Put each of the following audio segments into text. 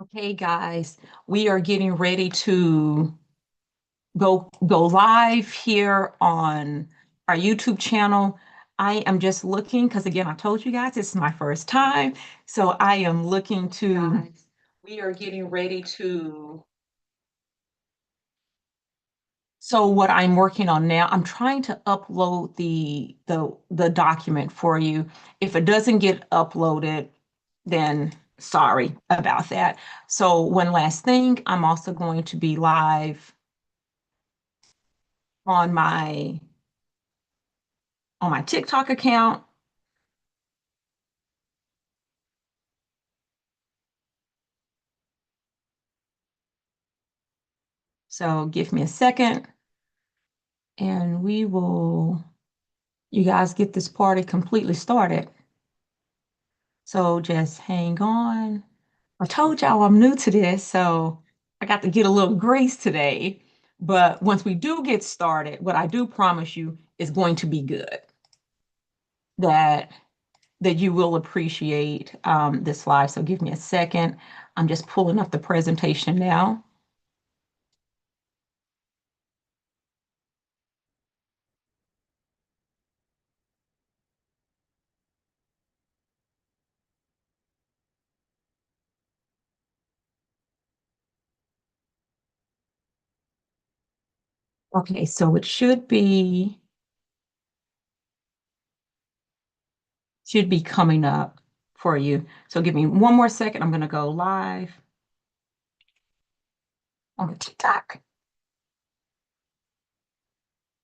Okay, guys, we are getting ready to go live here on our YouTube channel. I am just looking because again, I told you guys this is my first time, so I am looking to. Guys, we are getting ready to. So what I'm working on now, I'm trying to upload the document for you. If it doesn't get uploaded, then sorry about that. So one last thing, I'm also going to be live on my TikTok account. So give me a second and you guys get this party completely started. So just hang on. I told y'all I'm new to this, so I got to get a little grace today. But once we do get started, what I do promise you is going to be good. That that you will appreciate this live. So give me a second. I'm just pulling up the presentation now. Okay, so it should be coming up for you. So give me one more second. I'm going to go live on the TikTok.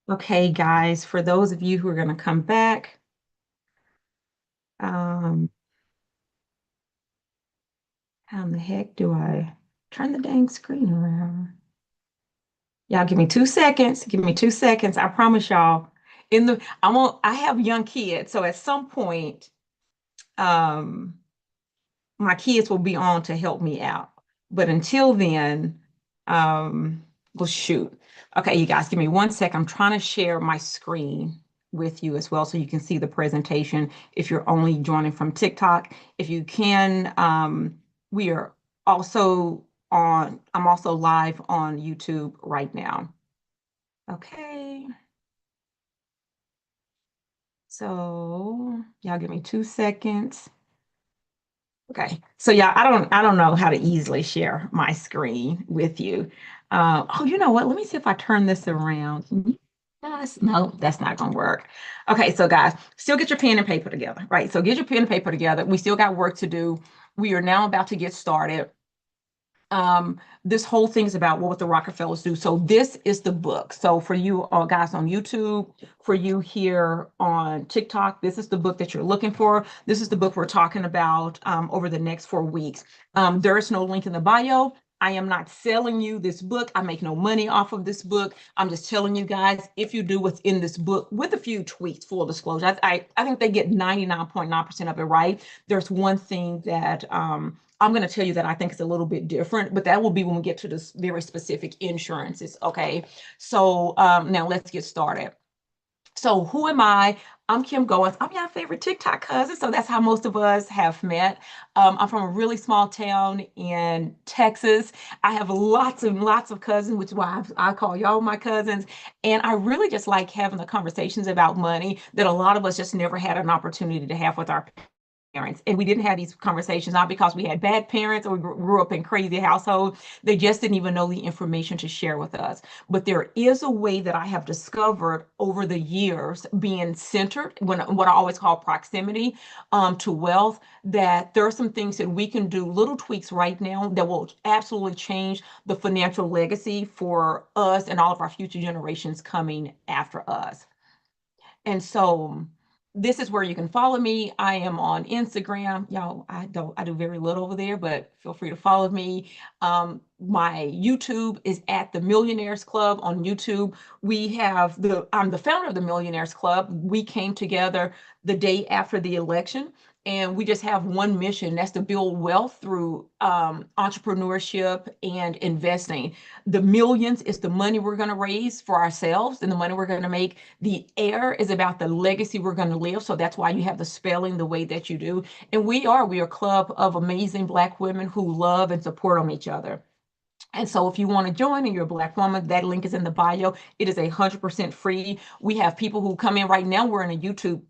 Okay, guys, for those of you who are going to come back, um, how in the heck do I turn the dang screen around? Y'all give me 2 seconds. Give me 2 seconds. I promise y'all. I have young kids, so at some point, um, my kids will be on to help me out. But until then, um, well, shoot. Okay, you guys, give me 1 sec. I'm trying to share my screen with you as well so you can see the presentation if you're only joining from TikTok. If you can, we are I'm also live on YouTube right now. Okay. So y'all give me 2 seconds. Okay, so yeah, I don't know how to easily share my screen with you. Oh, you know what? Let me see if I turn this around. Yes, no, that's not gonna work. Okay, so guys, still get your pen and paper together, right? So get your pen and paper together. We still got work to do. We are now about to get started. This whole thing is about what the Rockefellers do. So this is the book. So for you guys on YouTube, for you here on TikTok, this is the book that you're looking for. This is the book we're talking about over the next 4 weeks. There is no link in the bio. I am not selling you this book. I make no money off of this book. I'm just telling you guys, if you do what's in this book with a few tweaks, full disclosure, I think they get 99.9% of it right. There's one thing that I'm going to tell you that I think it's a little bit different, but that will be when we get to this very specific insurances. Okay. So now let's get started. So who am I? I'm Kim Goins. I'm your favorite TikTok cousin. So that's how most of us have met. I'm from a really small town in Texas. I have lots and lots of cousins, which is why I call y'all my cousins. And I really just like having the conversations about money that a lot of us just never had an opportunity to have with our parents. And we didn't have these conversations not because we had bad parents or we grew up in crazy households. They just didn't even know the information to share with us. But there is a way that I have discovered over the years being centered, when what I always call proximity to wealth, that there are some things that we can do, little tweaks right now that will absolutely change the financial legacy for us and all of our future generations coming after us. And so this is where you can follow me. I am on Instagram. Y'all, I do very little over there, but feel free to follow me. My YouTube is at the Millionaires Club on YouTube. I'm the founder of the Millionaires Club. We came together the day after the election. And we just have one mission, that's to build wealth through entrepreneurship and investing. The millions is the money we're going to raise for ourselves and the money we're going to make. The air is about the legacy we're going to live. So that's why you have the spelling the way that you do. And we are a club of amazing Black women who love and support on each other. And so if you want to join and you're a Black woman, that link is in the bio. It is 100% free. We have people who come in right now. We're in a YouTube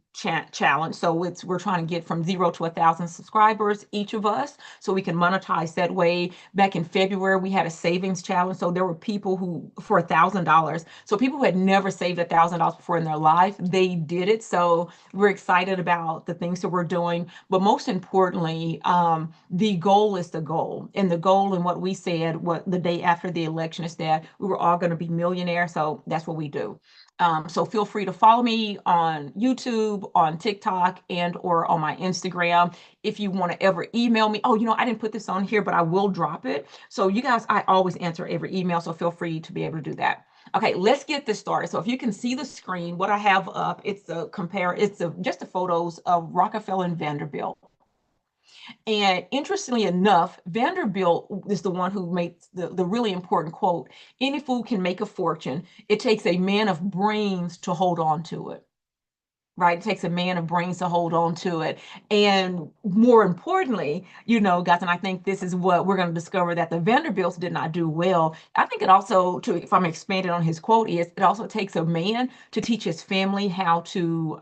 challenge. So we're trying to get from 0 to 1,000 subscribers, each of us, so we can monetize that way. Back in February, we had a savings challenge. So there were people who, for $1,000. So people who had never saved $1,000 before in their life, they did it. So we're excited about the things that we're doing. But most importantly, the goal is the goal. And the goal and what we said what the day after the election is that we were all going to be millionaires. So that's what we do. So feel free to follow me on YouTube, on TikTok, and or on my Instagram. If you want to ever email me, oh, I didn't put this on here, but I will drop it. So you guys, I always answer every email, so feel free to be able to do that. Okay, let's get this started. So if you can see the screen, what I have up, just the photos of Rockefeller and Vanderbilt. And interestingly enough, Vanderbilt is the one who makes the really important quote: any fool can make a fortune. It takes a man of brains to hold on to it. Right? It takes a man of brains to hold on to it. And more importantly, guys, and I think this is what we're going to discover, that the Vanderbilts did not do well. I think it also, if I'm expanding on his quote, is it also takes a man to teach his family how to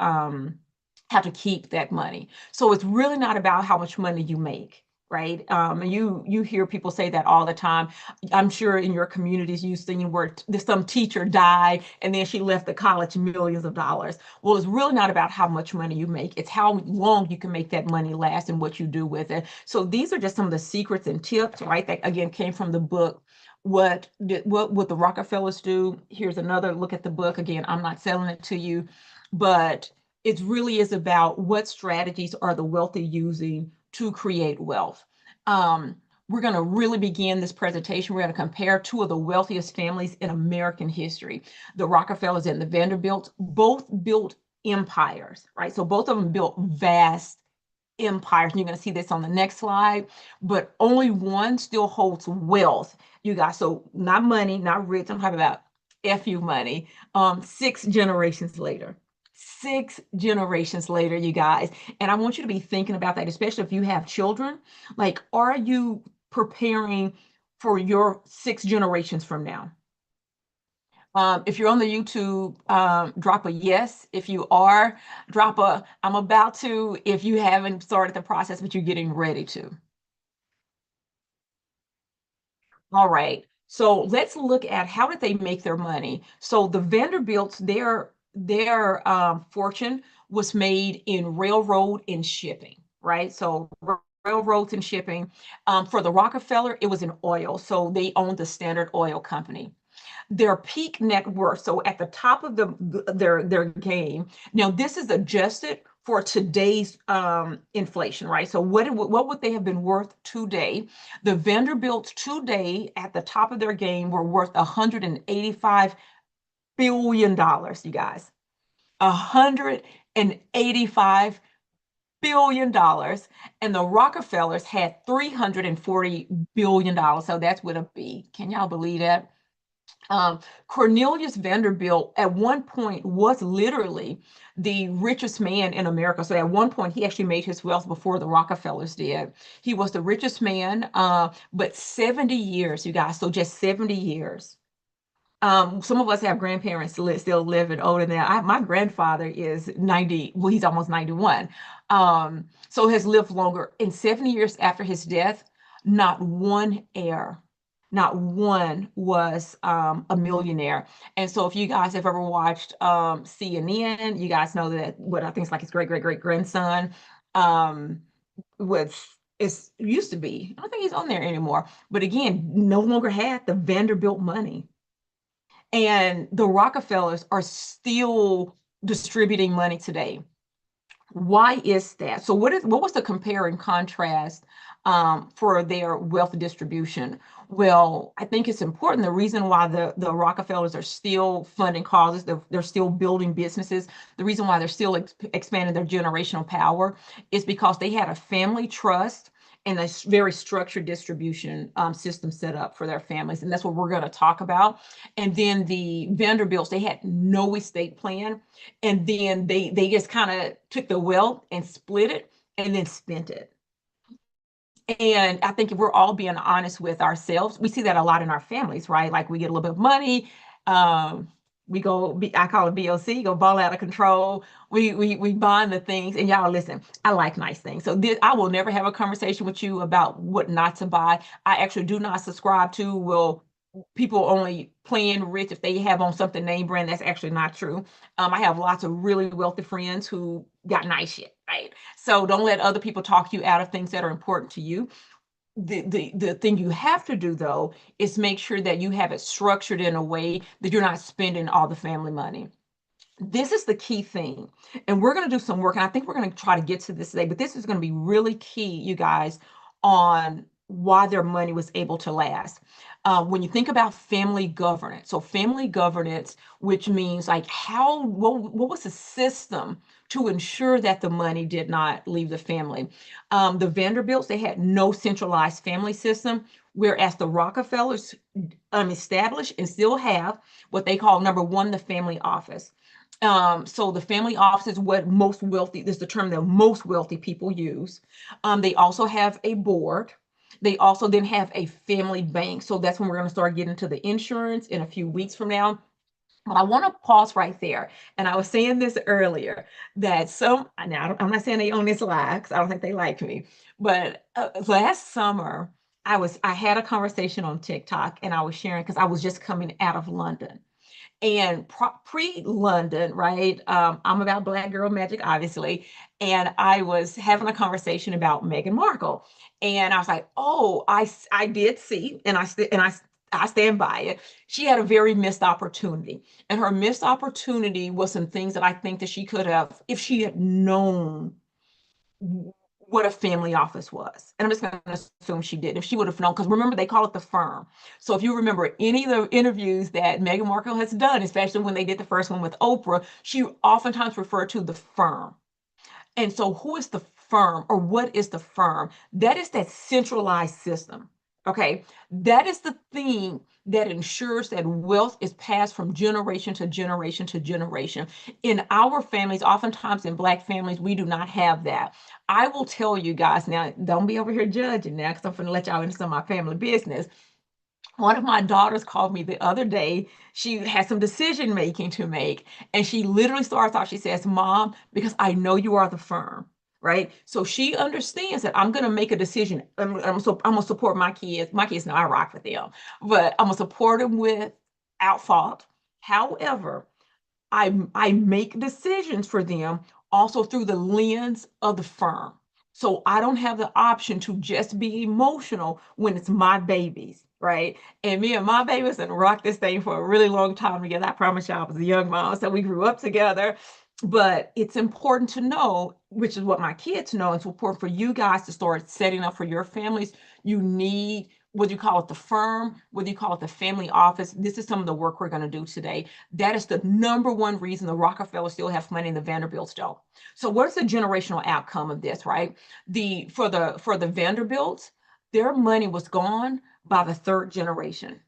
keep that money. So it's really not about how much money you make, right? And you hear people say that all the time. I'm sure in your communities you've seen where some teacher died and then she left the college millions of dollars. Well, it's really not about how much money you make. It's how long you can make that money last and what you do with it. So these are just some of the secrets and tips, right? That again came from the book. What would the Rockefellers do? Here's another look at the book. Again, I'm not selling it to you, but it really is about what strategies are the wealthy using to create wealth. We're going to really begin this presentation. We're going to compare two of the wealthiest families in American history, the Rockefellers and the Vanderbilts. Both built empires, right? So both of them built vast empires. And you're going to see this on the next slide, but only one still holds wealth, you guys. So not money, not rich. I'm talking about FU money. 6 generations later. 6 generations later, you guys. And I want you to be thinking about that, especially if you have children. Like, are you preparing for your 6 generations from now? If you're on the YouTube, drop a yes. If you are, drop a I'm about to, if you haven't started the process, but you're getting ready to. All right. So let's look at how did they make their money. So the Vanderbilts, their fortune was made in railroad and shipping, right? So railroads and shipping. For the Rockefeller, it was in oil. So they owned the Standard Oil Company. Their peak net worth, so at the top of their game. Now this is adjusted for today's inflation, right? So what would they have been worth today? The Vanderbilts today at the top of their game were worth $185 billion, you guys. $185 billion, and the Rockefellers had $340 billion. So that's with a B. Can y'all believe that? Cornelius Vanderbilt at one point was literally the richest man in America. So at one point, he actually made his wealth before the Rockefellers did. He was the richest man, but 70 years, you guys, so just 70 years. Some of us have grandparents still living older than that. My grandfather is 90, well, he's almost 91. So has lived longer. In 70 years after his death, not one heir, not one was a millionaire. And so if you guys have ever watched CNN, you guys know that what I think is like his great great great grandson, um, which is used to be. I don't think he's on there anymore. But again, no longer had the Vanderbilt money. And the Rockefellers are still distributing money today. Why is that? So what was the compare and contrast for their wealth distribution? Well, I think it's important. The reason why the Rockefellers are still funding causes, they're still building businesses. The reason why they're still expanding their generational power is because they had a family trust and a very structured distribution system set up for their families. And that's what we're going to talk about. And then the Vanderbilts, they had no estate plan. And then they just kind of took the wealth and split it and then spent it. And I think if we're all being honest with ourselves, we see that a lot in our families, right? Like we get a little bit of money, um, we go, I call it BOC, go ball out of control. We buying the things, and y'all listen, I like nice things. So I will never have a conversation with you about what not to buy. I actually do not subscribe to, will people only playing rich if they have on something name brand. That's actually not true. I have lots of really wealthy friends who got nice shit, right? So don't let other people talk you out of things that are important to you. The thing you have to do though is make sure that you have it structured in a way that you're not spending all the family money. This is the key thing. And we're going to do some work. And I think we're going to try to get to this today, but this is going to be really key, you guys, on why their money was able to last. When you think about family governance, so family governance, which means like what was the system to ensure that the money did not leave the family? The Vanderbilts, they had no centralized family system, whereas the Rockefellers established and still have what they call number one, the family office. So the family office is what most wealthy, this is the term that most wealthy people use. They also have a board. They also then have a family bank. So that's when we're going to start getting to the insurance in a few weeks from now. But I want to pause right there. And I was saying this earlier that now I'm not saying they own this lie because I don't think they like me. But last summer, I had a conversation on TikTok and I was sharing because I was just coming out of London. And pre-London, right? I'm about Black girl magic, obviously. And I was having a conversation about Meghan Markle. And I was like, oh, I did see, and I stand by it. She had a very missed opportunity. And her missed opportunity was some things that I think that she could have, if she had known what a family office was. And I'm just going to assume she did. If she would have known, because remember, they call it the firm. So if you remember any of the interviews that Meghan Markle has done, especially when they did the first one with Oprah, she oftentimes referred to the firm. And so, who is the firm or what is the firm? That is that centralized system. Okay. That is the thing that ensures that wealth is passed from generation to generation to generation. In our families, oftentimes in Black families, we do not have that. I will tell you guys now, don't be over here judging now because I'm going to let y'all into some of my family business. One of my daughters called me the other day. She had some decision making to make. And she literally starts off, she says, Mom, because I know you are the firm, right? So she understands that I'm going to make a decision. I'm going to support my kids. My kids know I rock with them, but I'm going to support them without fault. However, I make decisions for them also through the lens of the firm. So I don't have the option to just be emotional when it's my babies, right? And me and my babies and rock this thing for a really long time together. I promise y'all, I was a young mom, so we grew up together. But it's important to know, which is what my kids know, it's important for you guys to start setting up for your families. You need, whether you call it the firm, whether you call it the family office. This is some of the work we're going to do today. That is the number one reason the Rockefellers still have money and the Vanderbilts don't. So what's the generational outcome of this, right? For the Vanderbilts, their money was gone by the third generation.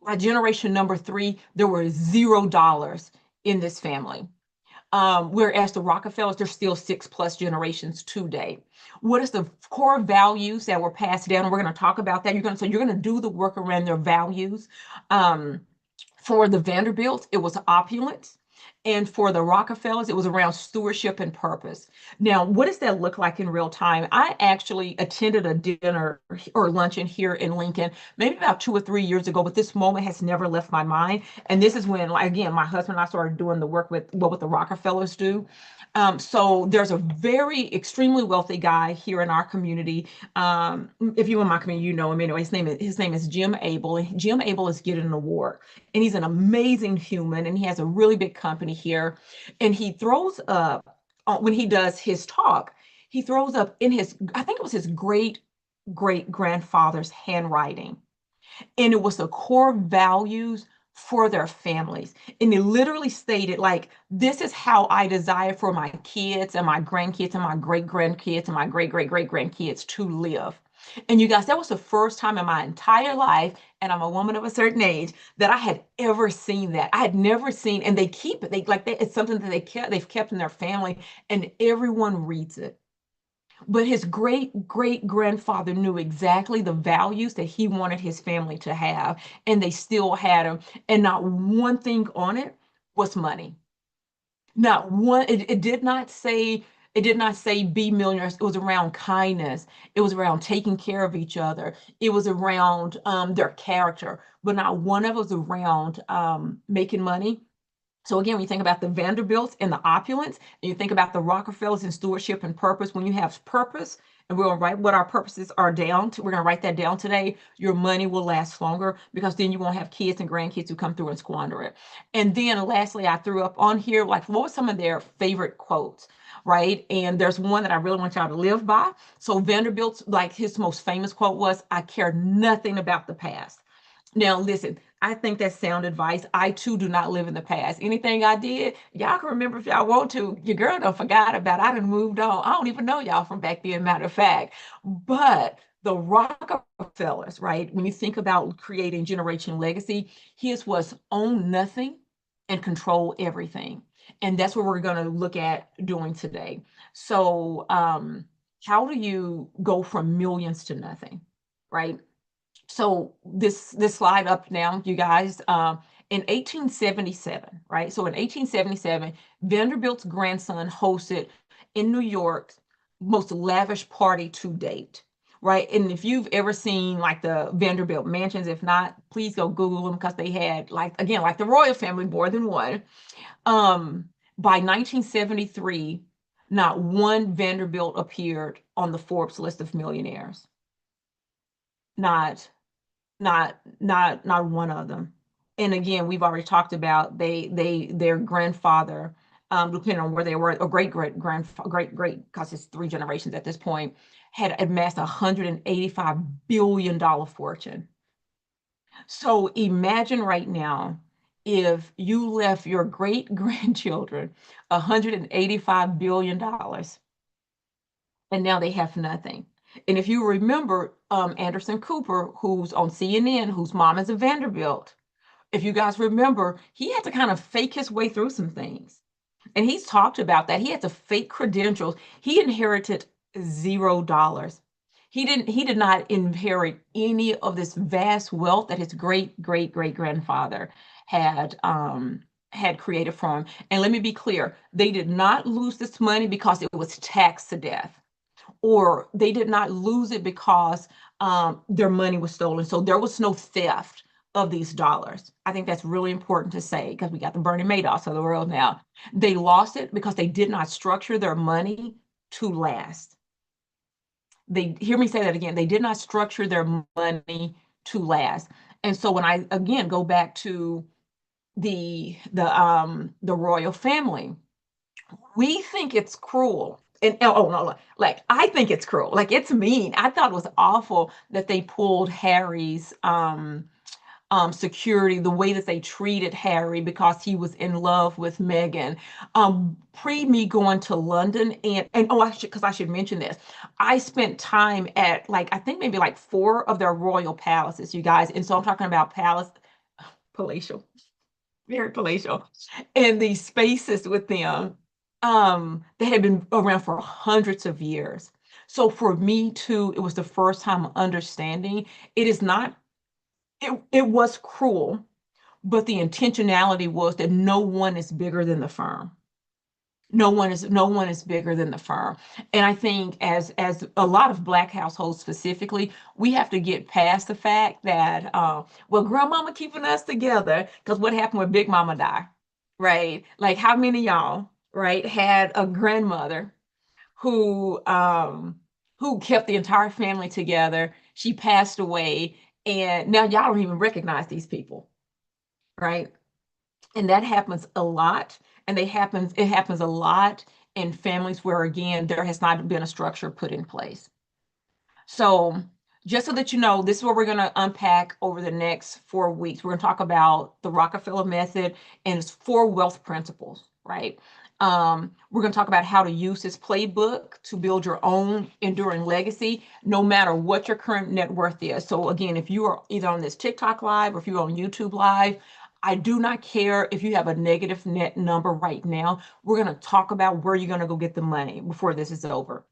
By generation number three, there were $0 in this family. Whereas the Rockefellers, they're still 6+ generations today. What is the core values that were passed down? We're going to talk about that. You're going to do the work around their values. For the Vanderbilts, it was opulence. And for the Rockefellers, it was around stewardship and purpose. Now, what does that look like in real time? I actually attended a dinner or luncheon here in Lincoln, maybe about 2 or 3 years ago, but this moment has never left my mind. And this is when, like, again, my husband and I started doing the work with what the Rockefellers do. So there's a very extremely wealthy guy here in our community. If you're in my community, you know him anyway. His name is Jim Abel. And Jim Abel is getting an award, and he's an amazing human, and he has a really big company here. And he throws up when he does his talk, he throws up in his, I think it was his great grandfather's handwriting, and it was the core values for their families. And it literally stated, like, this is how I desire for my kids and my grandkids and my great grandkids and my great grandkids to live. And you guys, that was the first time in my entire life, and I'm a woman of a certain age, that I had ever seen that. I had never seen, and they keep it. It's something that they've kept in their family, and everyone reads it. But his great grandfather knew exactly the values that he wanted his family to have, and they still had them. And not one thing on it was money. Not one, it did not say be millionaires. It was around kindness. It was around taking care of each other. It was around their character, but not one of it was around making money. So again, when you think about the Vanderbilts and the opulence, and you think about the Rockefellers and stewardship and purpose, when you have purpose, and we're gonna write what our purposes are down to, we're gonna write that down today, your money will last longer because then you won't have kids and grandkids who come through and squander it. And then lastly, I threw up on here, like, what were some of their favorite quotes, right? And there's one that I really want y'all to live by. So Vanderbilt's, like, his most famous quote was, "I care nothing about the past." Now, listen, I think that's sound advice. I too do not live in the past. Anything I did, y'all can remember if y'all want to. Your girl don't forgot about it. I done moved on. I don't even know y'all from back then, matter of fact. But the Rockefellers, right? When you think about creating generational legacy, his was own nothing and control everything. And that's what we're going to look at doing today. So, how do you go from millions to nothing, right? So this slide up now, you guys, in 1877, right? So in 1877, Vanderbilt's grandson hosted in New York most lavish party to date, right? And if you've ever seen like the Vanderbilt mansions, if not, please go Google them because they had, like, again, like the royal family, more than one. By 1973, not one Vanderbilt appeared on the Forbes list of millionaires. Not not one of them. And again, we've already talked about their grandfather, depending on where they were, or great, because it's three generations at this point, had amassed $185 billion fortune. So imagine right now if you left your great grandchildren $185 billion, and now they have nothing. And if you remember Anderson Cooper, who's on CNN, whose mom is a Vanderbilt, if you guys remember, he had to kind of fake his way through some things. And he's talked about that. He had to fake credentials. He inherited $0. He did not inherit any of this vast wealth that his great grandfather had created from him. And let me be clear, they did not lose this money because it was taxed to death, or they did not lose it because their money was stolen. So there was no theft of these dollars. I think that's really important to say because we got the Bernie Madoffs of the world now. They lost it because they did not structure their money to last. They hear me say that again. They did not structure their money to last. And so when I again go back to the royal family, we think it's cruel. And oh no, like I think it's cruel. Like it's mean. I thought it was awful that they pulled Harry's security, the way that they treated Harry because he was in love with Meghan. Pre me going to London, and oh, I should mention this. I spent time at, like, I think maybe like four of their royal palaces, you guys. And so I'm talking about palatial, very palatial, and these spaces with them that had been around for hundreds of years. So for me too, it was the first time understanding it is not, it was cruel, but the intentionality was that no one is bigger than the firm. No one is bigger than the firm. And I think as a lot of Black households specifically, we have to get past the fact that well, grandmama keeping us together, because what happened when Big Mama died, right? Like how many of y'all, right, had a grandmother who kept the entire family together. She passed away, and now y'all don't even recognize these people, right? And that happens a lot, and it happens a lot in families where, again, there has not been a structure put in place. So, just so that you know, this is what we're going to unpack over the next 4 weeks. We're going to talk about the Rockefeller method and its 4 wealth principles, right? We're going to talk about how to use this playbook to build your own enduring legacy, no matter what your current net worth is. So, again, if you are either on this TikTok live or if you're on YouTube live, I do not care if you have a negative net number right now. We're going to talk about where you're going to go get the money before this is over.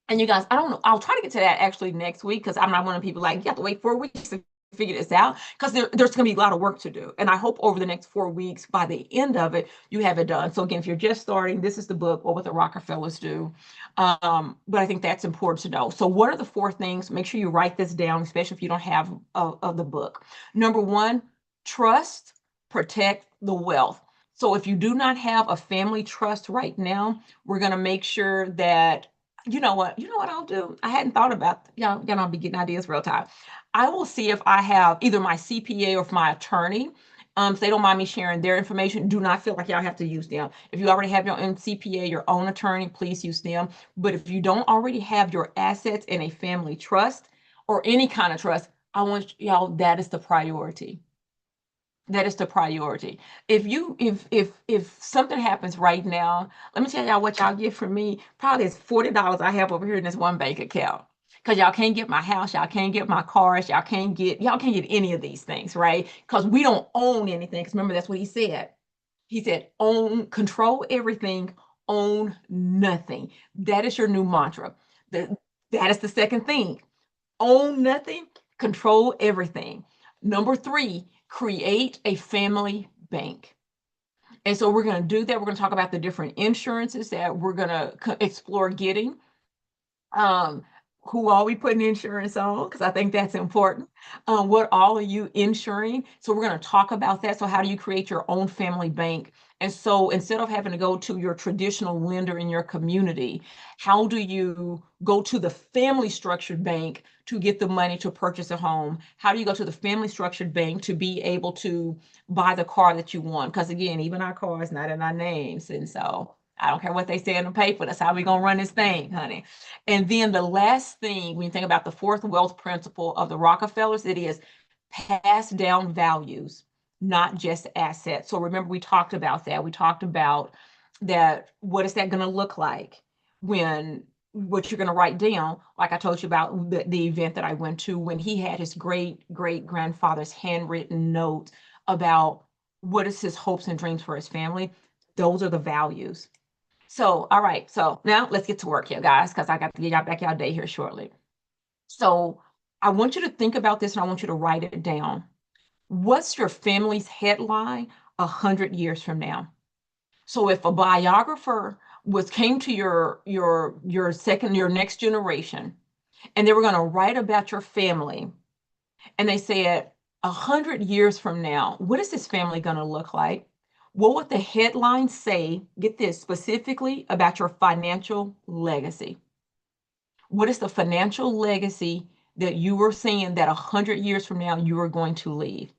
And you guys, I don't know. I'll try to get to that actually next week because I'm not one of the people like, you have to wait 4 weeks to figure this out because there's going to be a lot of work to do. And I hope over the next 4 weeks, by the end of it, you have it done. So again, if you're just starting, this is the book, What Would the Rockefellers Do? But I think that's important to know. So what are the 4 things? Make sure you write this down, especially if you don't have of the book. Number 1, trust, protect the wealth. So if you do not have a family trust right now, we're going to make sure that you know what I'll do? I hadn't thought about, I'll be getting ideas real time. I will see if I have either my CPA or if my attorney, if they don't mind me sharing their information, do not feel like y'all have to use them. If you already have your own CPA, your own attorney, please use them. But if you don't already have your assets in a family trust or any kind of trust, I want y'all, that is the priority. That is the priority. If something happens right now, let me tell y'all what y'all get from me. Probably it's $40 I have over here in this one bank account. Because y'all can't get my house, y'all can't get my cars, y'all can't get any of these things, right? Because we don't own anything. Because remember, that's what he said. He said, own, control everything, own nothing. That is your new mantra. That is the second thing. Own nothing, control everything. Number 3, create a family bank. And so we're going to do that. We're going to talk about the different insurances that we're going to explore getting. Um, who are we putting insurance on? Because I think that's important. What all are you insuring? So we're going to talk about that. So how do you create your own family bank? And so instead of having to go to your traditional lender in your community, how do you go to the family structured bank to get the money to purchase a home? How do you go to the family structured bank to be able to buy the car that you want? Because again, even our car is not in our names. And so I don't care what they say in the paper. That's how we're going to run this thing, honey. And then the last thing, when you think about the 4th wealth principle of the Rockefellers, it is pass down values, not just assets. So remember, we talked about that. We talked about that. What is that going to look like when what you're going to write down? Like I told you about the event that I went to when he had his great grandfather's handwritten note about what is his hopes and dreams for his family. Those are the values. So, all right. So now let's get to work here, guys, because I got to get y'all back y'all day here shortly. So I want you to think about this and I want you to write it down. What's your family's headline 100 years from now? So if a biographer came to your next generation and they were going to write about your family and they said 100 years from now, what is this family going to look like? What would the headline say, get this, specifically about your financial legacy? What is the financial legacy that you were saying that 100 years from now you are going to leave?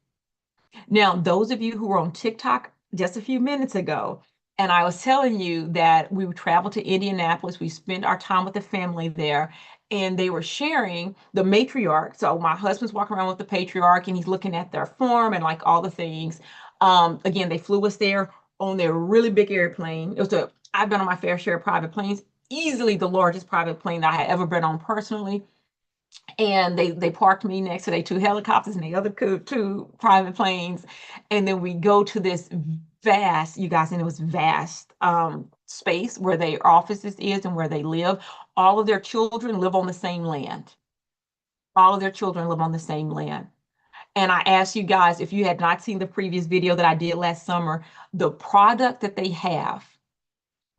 Now, those of you who were on TikTok just a few minutes ago, and I was telling you that we would travel to Indianapolis, we spent our time with the family there, and they were sharing the matriarch. So my husband's walking around with the patriarch, and he's looking at their farm and like all the things. Again, they flew us there on their really big airplane. I've been on my fair share of private planes, easily the largest private plane that I had ever been on personally. And they parked me next to their 2 helicopters and the other two private planes. And then we go to this vast, you guys, and it was vast space where their offices is and where they live. All of their children live on the same land. All of their children live on the same land. And I asked you guys, if you had not seen the previous video that I did last summer, the product that they have,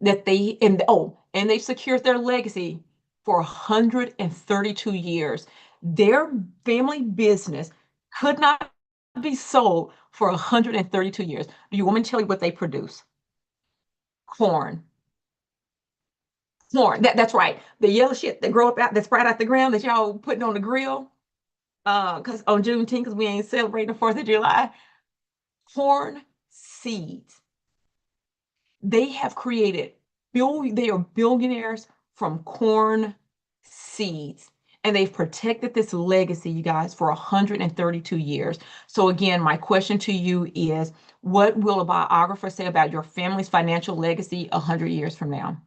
and they secured their legacy for 132 years. Their family business could not be sold for 132 years. Do you want me to tell you what they produce? Corn. Corn. That's right. The yellow shit that grow up out that's right out the ground that y'all putting on the grill. Because on Juneteenth, because we ain't celebrating the 4th of July. Corn seeds. They have created they are billionaires from corn seeds. And they've protected this legacy, you guys, for 132 years. So again, my question to you is, what will a biographer say about your family's financial legacy 100 years from now?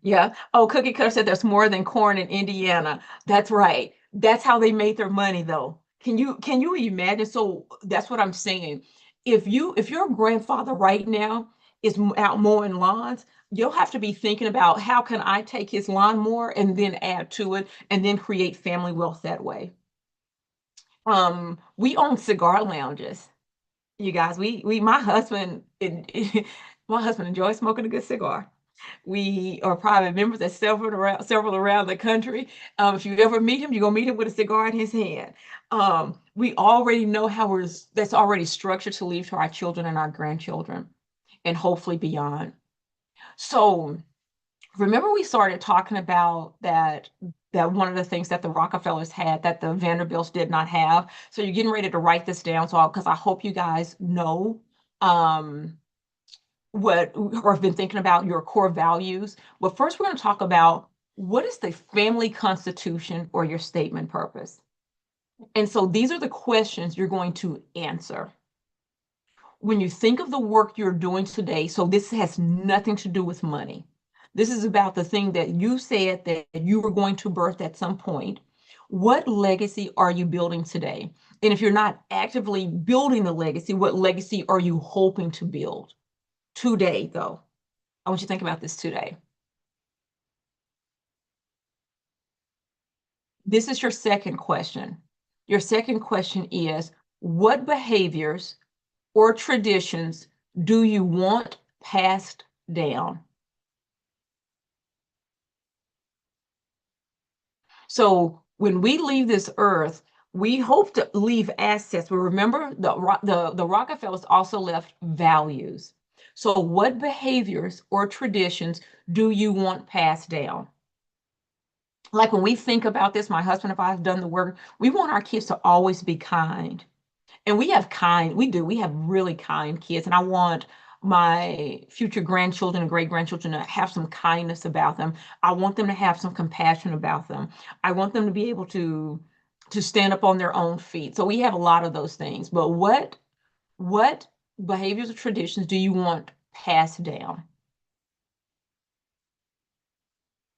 Yeah. Oh, Cookie Cutter said there's more than corn in Indiana. That's right. That's how they made their money, though. Can you imagine? So that's what I'm saying. If your grandfather right now is out mowing lawns, you'll have to be thinking about how can I take his lawnmower and then add to it and then create family wealth that way. We own cigar lounges. You guys, we my husband my husband enjoys smoking a good cigar. We are private members at several around the country. If you ever meet him, you're gonna meet him with a cigar in his hand. We already know how that's already structured to leave to our children and our grandchildren, and hopefully beyond. So remember, we started talking about that one of the things that the Rockefellers had that the Vanderbilts did not have. So you're getting ready to write this down, so because I hope you guys know. Um, what or have been thinking about your core values. But first, we're going to talk about what is the family constitution or your statement purpose. And so these are the questions you're going to answer. When you think of the work you're doing today, so this has nothing to do with money. This is about the thing that you said that you were going to birth at some point. What legacy are you building today? And if you're not actively building the legacy, what legacy are you hoping to build today, though? I want you to think about this today. This is your second question. Your second question is, what behaviors or traditions do you want passed down? So when we leave this earth, we hope to leave assets. But remember, the Rockefellers also left values. So what behaviors or traditions do you want passed down? Like when we think about this, my husband and I have done the work, we want our kids to always be kind. And we have really kind kids. And I want my future grandchildren and great grandchildren to have some kindness about them. I want them to have some compassion about them. I want them to be able to stand up on their own feet. So we have a lot of those things. But what behaviors or traditions do you want passed down?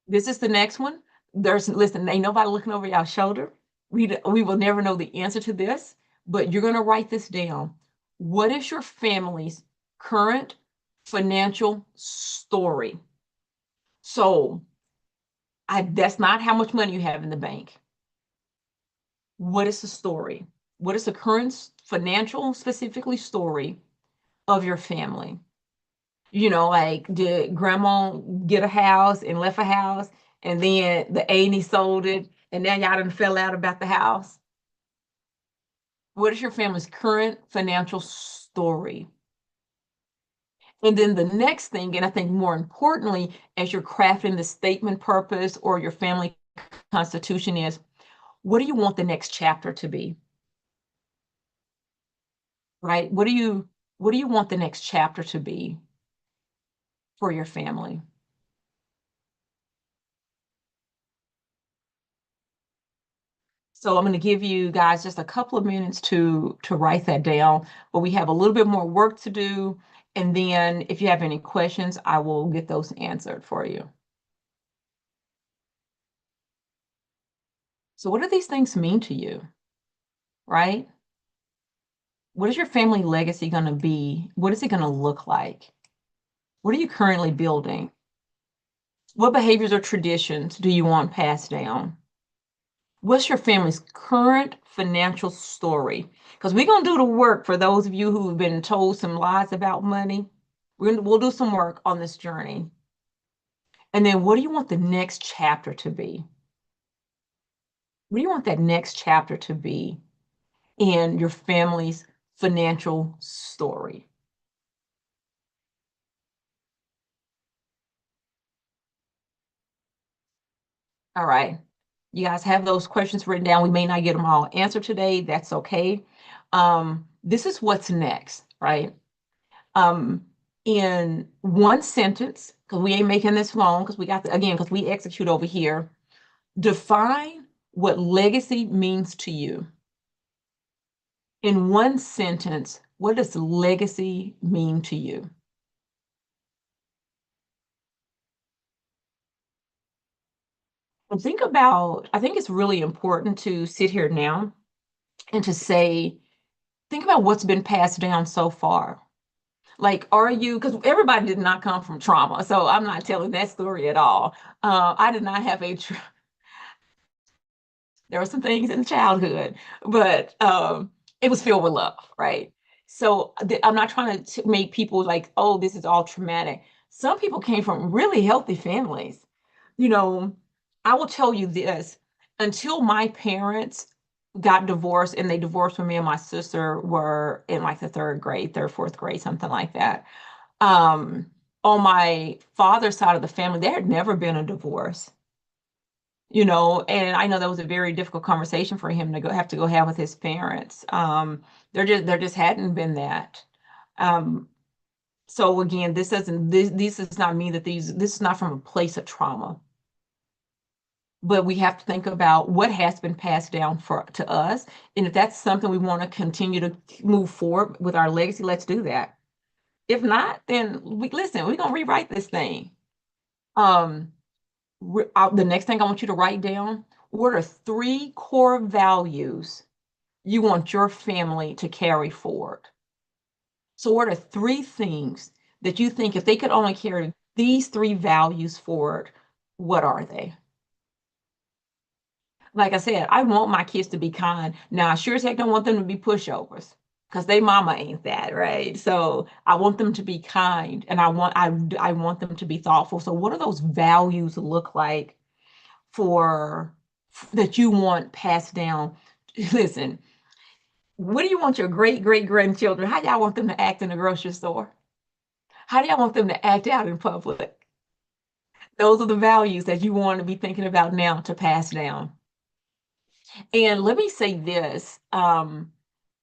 This is the next one. Listen, ain't nobody looking over your shoulder. We will never know the answer to this, but you're going to write this down. What is your family's current financial story? So that's not how much money you have in the bank. What is the story? What is the current financial, specifically, story of your family? Like, did grandma get a house and left a house, and then the auntie sold it, and now y'all done fell out about the house? What is your family's current financial story? And then the next thing, and I think more importantly, as you're crafting the statement purpose or your family constitution is, what do you want the next chapter to be? Right? What do you want the next chapter to be for your family? So I'm going to give you guys just a couple of minutes to write that down, but we have a little bit more work to do. And then if you have any questions, I will get those answered for you. So what do these things mean to you, right? What is your family legacy going to be? What is it going to look like? What are you currently building? What behaviors or traditions do you want passed down? What's your family's current financial story? Because we're going to do the work for those of you who've been told some lies about money. We'll do some work on this journey. And then what do you want the next chapter to be? What do you want that next chapter to be in your family's financial story? All right. You guys have those questions written down. We may not get them all answered today. That's okay. This is what's next, right? Um, in one sentence, because we ain't making this long, because we got the, again, because we execute over here. Define what legacy means to you. In one sentence, what does legacy mean to you? And think about, I think it's really important to sit here now and to say, think about what's been passed down so far. Like, are you, because everybody did not come from trauma. So I'm not telling that story at all. I did not have there were some things in childhood, but it was filled with love, right? So I'm not trying to make people like, oh, this is all traumatic. Some people came from really healthy families. You know, I will tell you this, until my parents got divorced and they divorced when me and my sister were in like the third grade, third, fourth grade, something like that. Um, on my father's side of the family, there had never been a divorce, and I know that was a very difficult conversation for him to have to go have with his parents. There just hadn't been that. Um, so again, this does not mean that this is not from a place of trauma, but we have to think about what has been passed down to us, and if that's something we want to continue to move forward with our legacy, let's do that. If not, then we're gonna rewrite this thing. Um, the next thing I want you to write down, what are three core values you want your family to carry forward? So, what are three things that you think if they could only carry these three values forward, what are they? Like I said, I want my kids to be kind. Now, I sure as heck don't want them to be pushovers because they mama ain't that, right? So I want them to be kind and I want them to be thoughtful. So what do those values look like for that you want passed down? Listen, what do you want your great great grandchildren? How y'all want them to act in the grocery store? How do y'all want them to act out in public? Those are the values that you want to be thinking about now to pass down. And let me say this, I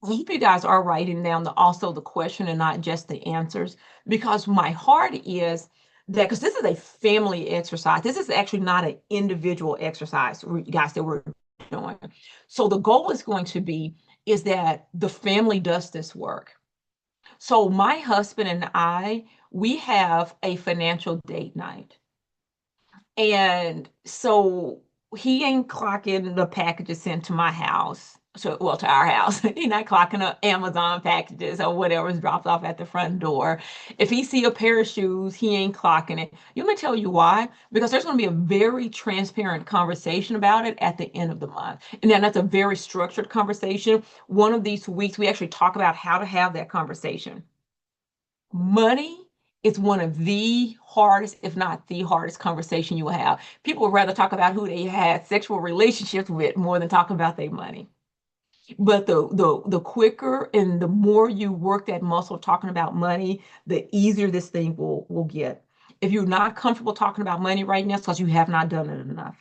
hope you guys are writing down also the question and not just the answers, because my heart is that because this is a family exercise. This is actually not an individual exercise, guys, that we're doing. So the goal is going to be is that the family does this work. So my husband and I, we have a financial date night. And so he ain't clocking the packages sent to my house. So, well, to our house. He's not clocking up Amazon packages or whatever is dropped off at the front door. If he see a pair of shoes, he ain't clocking it. You want me to tell you why? Because there's going to be a very transparent conversation about it at the end of the month. And then that's a very structured conversation. One of these weeks, we actually talk about how to have that conversation. Money is one of the hardest, if not the hardest conversation you will have. People would rather talk about who they had sexual relationships with more than talk about their money. But the quicker and the more you work that muscle of talking about money, the easier this thing will get. If you're not comfortable talking about money right now, it's because you have not done it enough.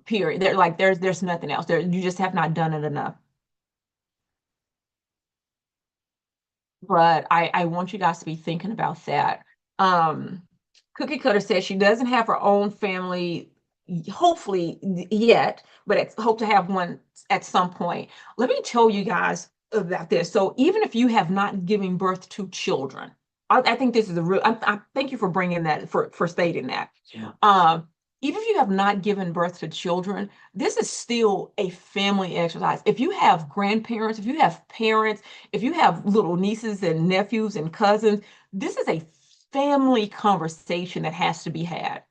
Period. There's nothing else. You just have not done it enough. But I want you guys to be thinking about that. Um, Cookie Cutter says she doesn't have her own family, hopefully yet, but hope to have one at some point. Let me tell you guys about this. So even if you have not given birth to children, I think this is a real. I thank you for bringing that for stating that. Yeah. Even if you have not given birth to children, this is still a family exercise. If you have grandparents, if you have parents, if you have little nieces and nephews and cousins, this is a family conversation that has to be had.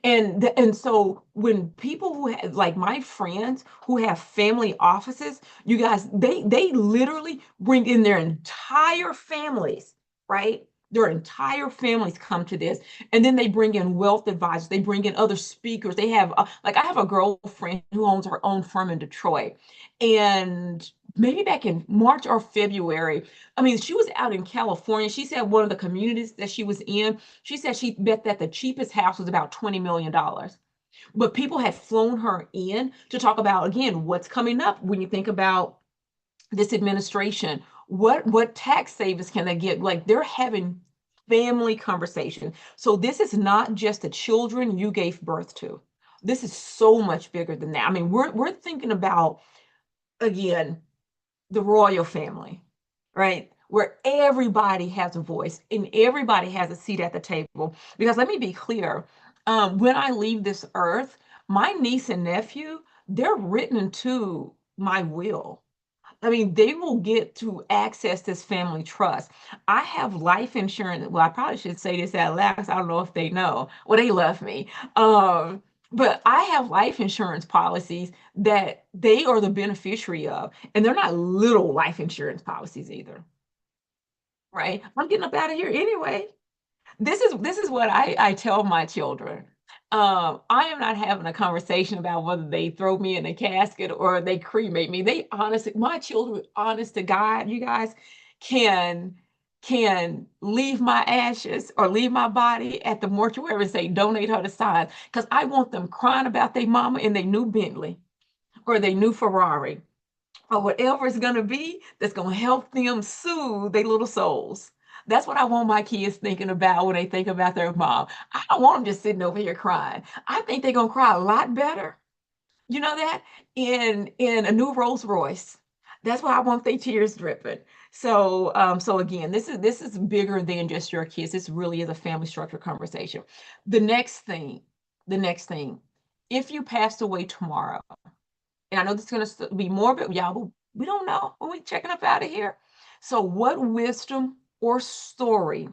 And so when people who have like my friends who have family offices, you guys, they literally bring in their entire families, right? Their entire families come to this, and then they bring in wealth advisors. They bring in other speakers. They have like I have a girlfriend who owns her own firm in Detroit, and maybe back in March or February, I mean, she was out in California. She said one of the communities that she was in, she said she bet that the cheapest house was about $20 million. But people had flown her in to talk about, again, what's coming up when you think about this administration. What tax savings can they get? Like they're having family conversation. So this is not just the children you gave birth to. This is so much bigger than that. I mean, we're thinking about, again, the royal family, right? Where everybody has a voice and everybody has a seat at the table. Because let me be clear, when I leave this earth, my niece and nephew, they're written into my will. I mean, they will get to access this family trust. I have life insurance. Well, I probably should say this out loud 'cause I don't know if they know. Well, they love me. But I have life insurance policies that they are the beneficiary of, and they're not little life insurance policies either, right? I'm getting up out of here anyway. This is what I tell my children. I am not having a conversation about whether they throw me in a casket or they cremate me. They honestly, my children, honest to God, you guys can can leave my ashes or leave my body at the mortuary and say donate her to science because I want them crying about their mama in their new Bentley or their new Ferrari or whatever it's going to be that's going to help them soothe their little souls. That's what I want my kids thinking about when they think about their mom. I don't want them just sitting over here crying. I think they're going to cry a lot better, you know that, in a new Rolls Royce. That's why I want their tears dripping. So again, this is bigger than just your kids. This really is a family structure conversation. The next thing, the next thing, if you passed away tomorrow, and I know this is going to be morbid, y'all, but we don't know when we checking up out of here. So, what wisdom or story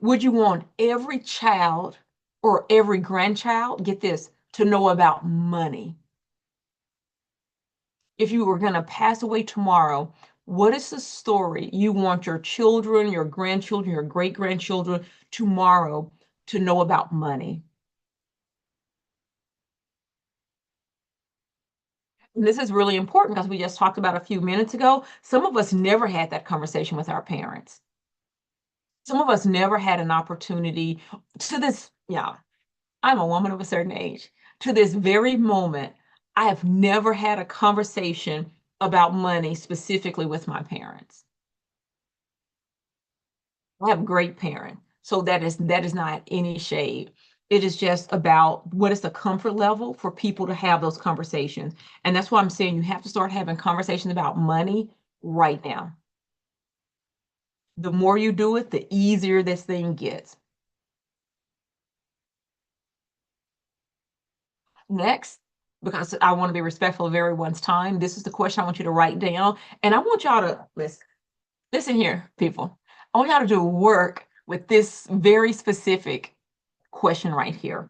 would you want every child or every grandchild, get this, to know about money? If you were going to pass away tomorrow, what is the story you want your children, your grandchildren, your great grandchildren tomorrow to know about money? And this is really important because we just talked about a few minutes ago. Some of us never had that conversation with our parents. Some of us never had an opportunity to this. Yeah, I'm a woman of a certain age. To this very moment, I have never had a conversation about money specifically with my parents. I have great parents. So that is not any shade. It is just about what is the comfort level for people to have those conversations. And that's why I'm saying you have to start having conversations about money right now. The more you do it, the easier this thing gets. Next, because I want to be respectful of everyone's time, this is the question I want you to write down. And I want y'all to listen here, people. I want y'all to do work with this very specific question right here.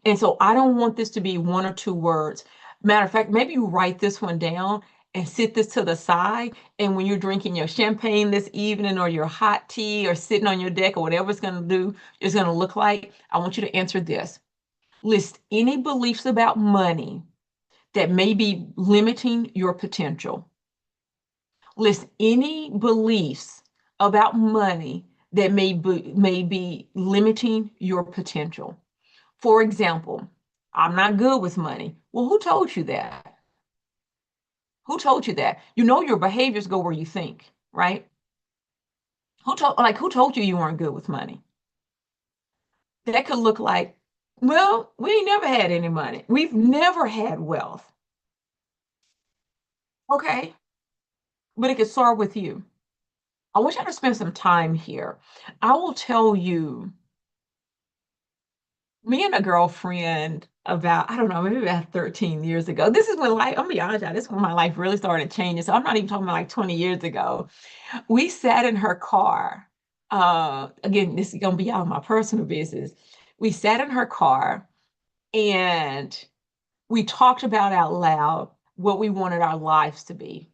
And so I don't want this to be one or two words. Matter of fact, maybe you write this one down and sit this to the side. And when you're drinking your champagne this evening or your hot tea or sitting on your deck or whatever it's going to do, it's going to look like, I want you to answer this. List any beliefs about money that may be limiting your potential. List any beliefs about money that may be limiting your potential. For example, I'm not good with money. Well, who told you that? Who told you that? You know your behaviors go where you think, right? Who told you you weren't good with money? That could look like, well, we ain't never had any money. We've never had wealth. Okay. But it could start with you. I want you to spend some time here. I will tell you, me and a girlfriend about, I don't know, maybe about 13 years ago. This is when life, I'm gonna be honest, y'all, this is when my life really started changing. So I'm not even talking about like 20 years ago. We sat in her car. Again, this is gonna be out of my personal business. We sat in her car and we talked about out loud what we wanted our lives to be.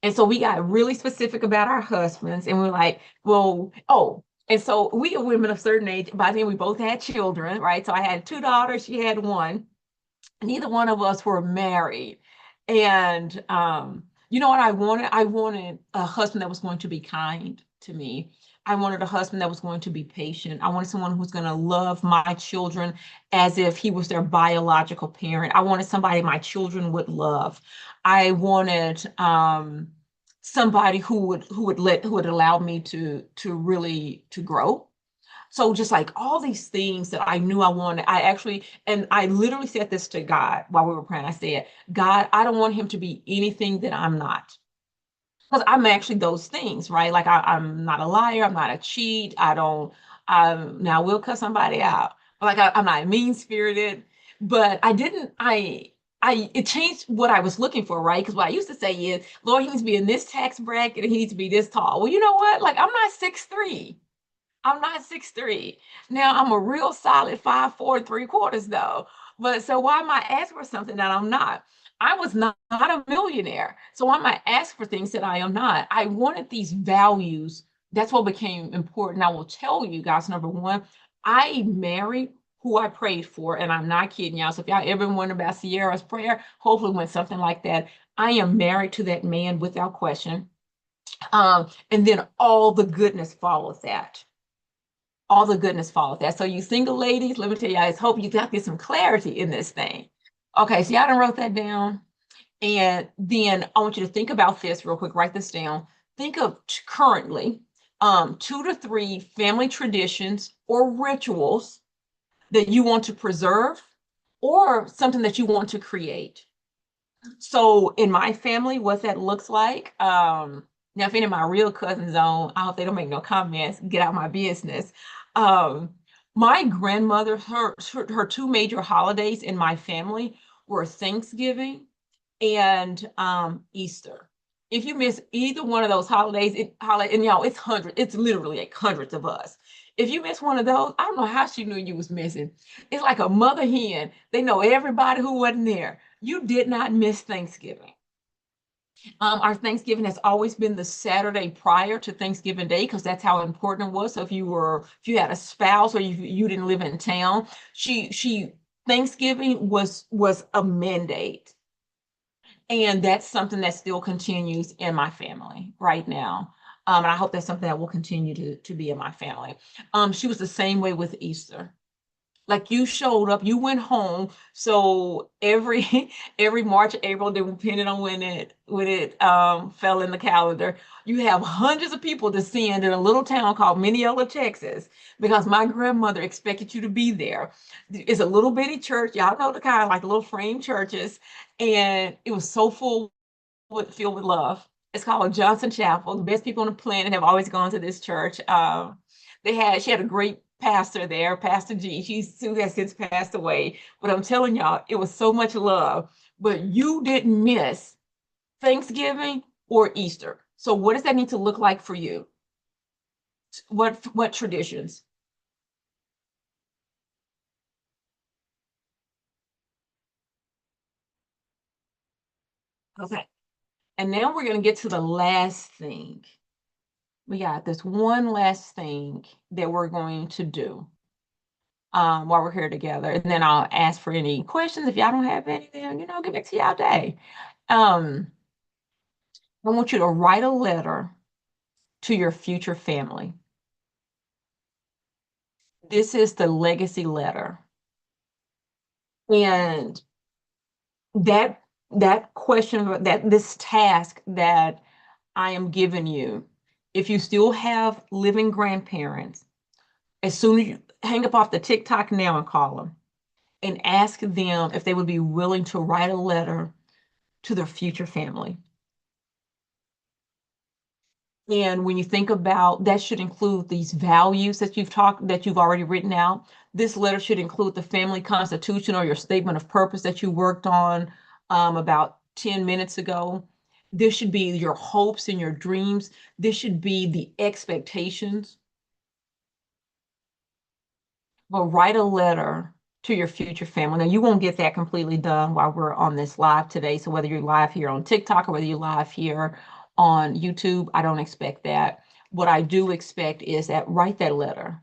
And so we got really specific about our husbands, and we're like, well, oh, and so we are women of certain age. By then, we both had children, right? So I had two daughters, she had one. Neither one of us were married. And you know what I wanted? I wanted a husband that was going to be kind. to me. I wanted a husband that was going to be patient. I wanted someone who's going to love my children as if he was their biological parent. I wanted somebody my children would love. I wanted somebody who would allow me to really to grow. So just like all these things that I knew I wanted, I actually, and I literally said this to God while we were praying. I said, God, I don't want him to be anything that I'm not. Because I'm actually those things, right? Like I'm not a liar, I'm not a cheat, I don't, now I will cut somebody out. Like I'm not mean spirited, but I didn't, it changed what I was looking for, right? Because what I used to say is, Lord, he needs to be in this tax bracket and he needs to be this tall. Well, you know what? Like I'm not 6'3". I'm not 6'3". Now I'm a real solid 5'4" 3/4" though. But so why am I asking for something that I'm not? I was not a millionaire. So why am I asking for things that I am not? I wanted these values. That's what became important. I will tell you guys, number one, I married who I prayed for, and I'm not kidding y'all. So if y'all ever wonder about Sierra's prayer, hopefully went something like that. I am married to that man without question. And then all the goodness follows that, all the goodness follows that. So you single ladies, let me tell you, I just hope you got get some clarity in this thing. Okay, so y'all done wrote that down. And then I want you to think about this real quick, write this down. Think of currently 2 to 3 family traditions or rituals that you want to preserve or something that you want to create. So in my family, what that looks like, now if any of my real cousins on, I hope they don't make no comments, get out my business. Um, my grandmother, her two major holidays in my family were Thanksgiving and Easter. If you miss either one of those holidays, and y'all, it's hundreds, it's literally like hundreds of us. If you miss one of those, I don't know how she knew you was missing. It's like a mother hen. They know everybody who wasn't there. You did not miss Thanksgiving. Our Thanksgiving has always been the Saturday prior to Thanksgiving Day because that's how important it was. So if you had a spouse or you didn't live in town, she Thanksgiving was a mandate. And that's something that still continues in my family right now. And I hope that's something that will continue to be in my family. She was the same way with Easter. Like you showed up, you went home. So every every March, April, depending on when it fell in the calendar, you have hundreds of people descend in a little town called Mineola, Texas, because my grandmother expected you to be there. It's a little bitty church, y'all know the kind, like little frame churches, and it was so filled with love. It's called Johnson Chapel. The best people on the planet have always gone to this church. She had a great pastor there, Pastor G. She has since passed away. But I'm telling y'all, it was so much love. But you didn't miss Thanksgiving or Easter. So what does that need to look like for you? What traditions? Okay. And now we're going to get to the last thing. We got this one last thing that we're going to do while we're here together. And then I'll ask for any questions. If y'all don't have any, then, get back to y'all day. Um, I want you to write a letter to your future family. This is the legacy letter. And that question, that this task that I am giving you, if you still have living grandparents, as soon as you hang up off the TikTok now and call them and ask them if they would be willing to write a letter to their future family. And when you think about that, should include these values that you've already written out. This letter should include the family constitution or your statement of purpose that you worked on about 10 minutes ago. This should be your hopes and your dreams. This should be the expectations. Well, write a letter to your future family. Now, you won't get that completely done while we're on this live today. So whether you're live here on TikTok or whether you're live here on YouTube, I don't expect that. What I do expect is that write that letter.